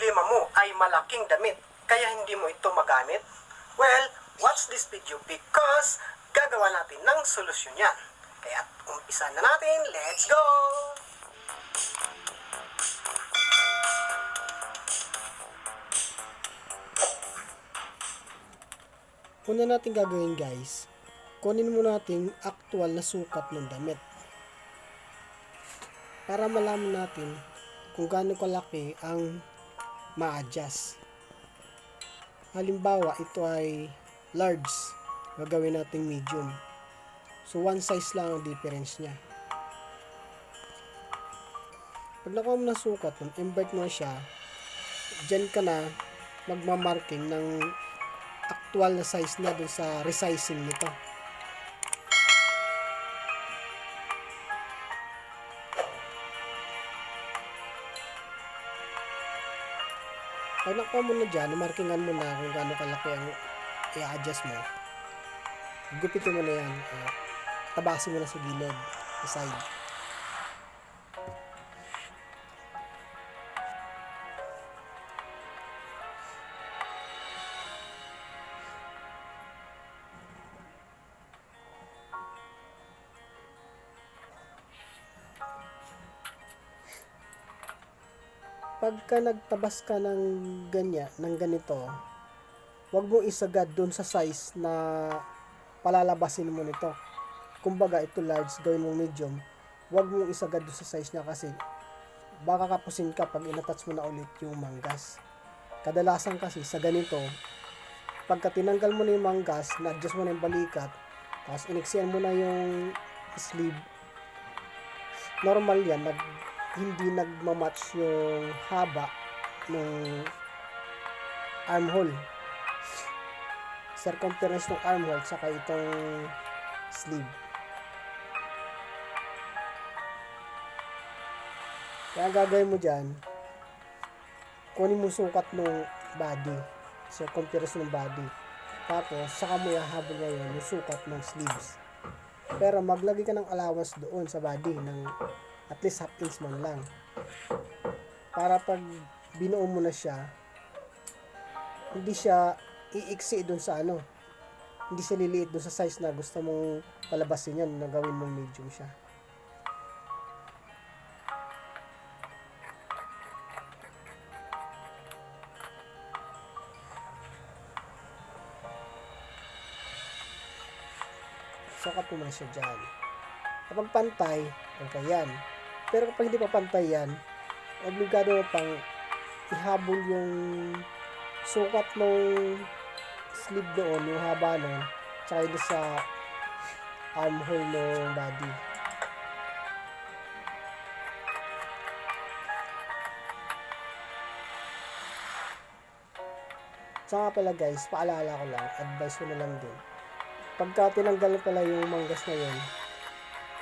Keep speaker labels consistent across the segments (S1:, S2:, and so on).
S1: problema mo ay malaking damit, kaya hindi mo ito magamit? Well, watch this video because gagawa natin ng solusyon yan. Kaya umpisa na natin, let's go!
S2: Una natin gagawin guys, kunin mo natin actual na sukat ng damit. Para malaman natin kung gaano kalaki ang ma-adjust. Halimbawa, ito ay large, gagawin natin medium. So, one size lang ang difference niya. Pag nakuha mo na sukat, invert mo siya, dyan ka na magmamarking ng actual na size na dun sa resizing nito. Pag nakuha mo na dyan, markingan mo na kung gaano kalaki ang i-adjust mo. Gupitin mo na yan. Tabasin mo na sa gilid, sa side. Pagka nagtabas ka ng ganito, wag mo isagad doon sa size na palalabasin mo nito. Kumbaga, ito large, gawin mo medium. Wag mo isagad doon sa size niya kasi baka kapusin ka pag inattach mo na ulit yung manggas. Kadalasan kasi sa ganito, pagka tinanggal mo na yung manggas, na-adjust mo na yung balikat, tapos iniksiyan mo na yung sleeve, normal yan, hindi nagmamatch yung haba ng armhole, circumference ng armhole saka itong sleeve. Kaya gagawin mo dyan, kunin mo sukat ng body, circumference ng body, tapos saka mo ihahabol ngayon yung sukat ng sleeves. Pero maglagay ka ng allowance doon sa body ng at least half inch man lang, para pag binuo mo na siya, hindi siya iiksi doon sa hindi siya liliit doon sa size na gusto mong palabasin yan, na gawin mong medium siya. Sukat mo na siya dyan. Kapag pantay, okay yan. Pero kapag hindi pa pantay yan, obligado mo pang ihabol yung sukat ng sleeve doon, yung haba nun, tsaka yun sa armhole ng body. Tsaka pala guys, paalala ko lang, advice ko na lang din. Pagka tinanggal pala yung manggas na yun,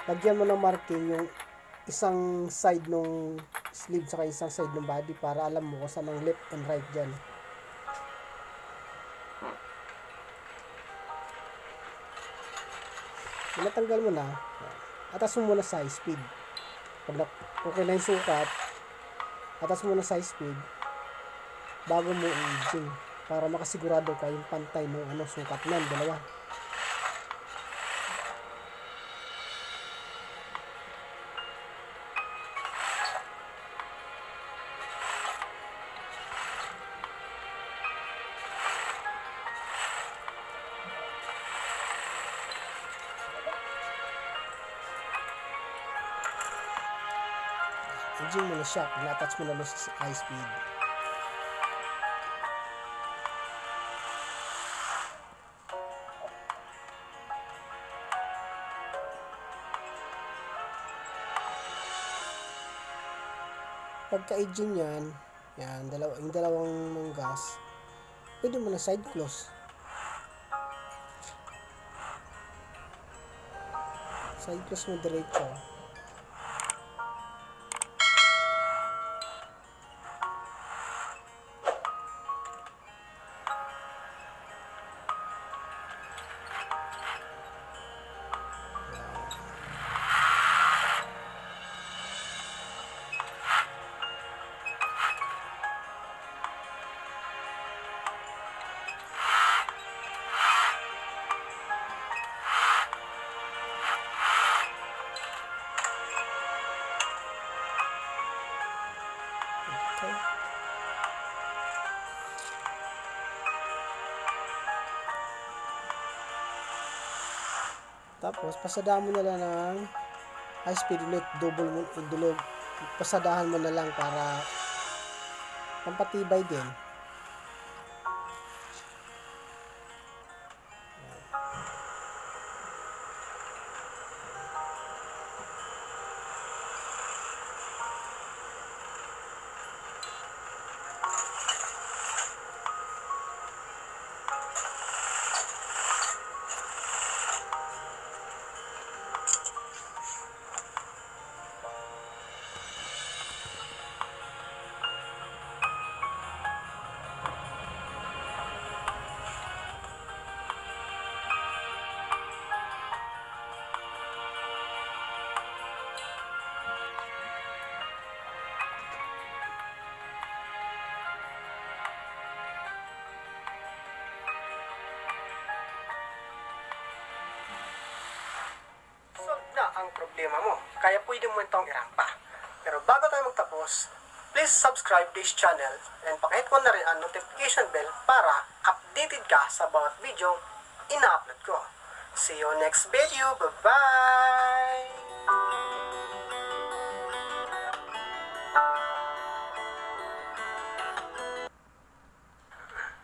S2: lagyan mo ng marking yung isang side ng sleeve saka isang side ng body para alam mo kung saan ang left and right dyan. Natanggal mo na, atas mo muna sa speed. Pag okay na yung sukat, atas mo muna sa speed bago mo i-edging para makasigurado ka yung pantay ng sukat nan, dalawa. Edging mo na siya, na-attach mo na sa high speed. Pagka-edging yan, yung dalawang manggas, pwede mo na side close. Side close mo diretso. Okay. Tapos, pasadahan mo na lang ng high speed ulit. Double mo, dulog. Pasadahan mo na lang para pampatibay din.
S1: Solve na ang problema mo. Kaya pwede mo itong irampa. Pero bago tayo magtapos, please subscribe this channel and pakihit mo na rin ang notification bell para updated ka sa bawat video ina-upload ko. See you next video. Bye-bye!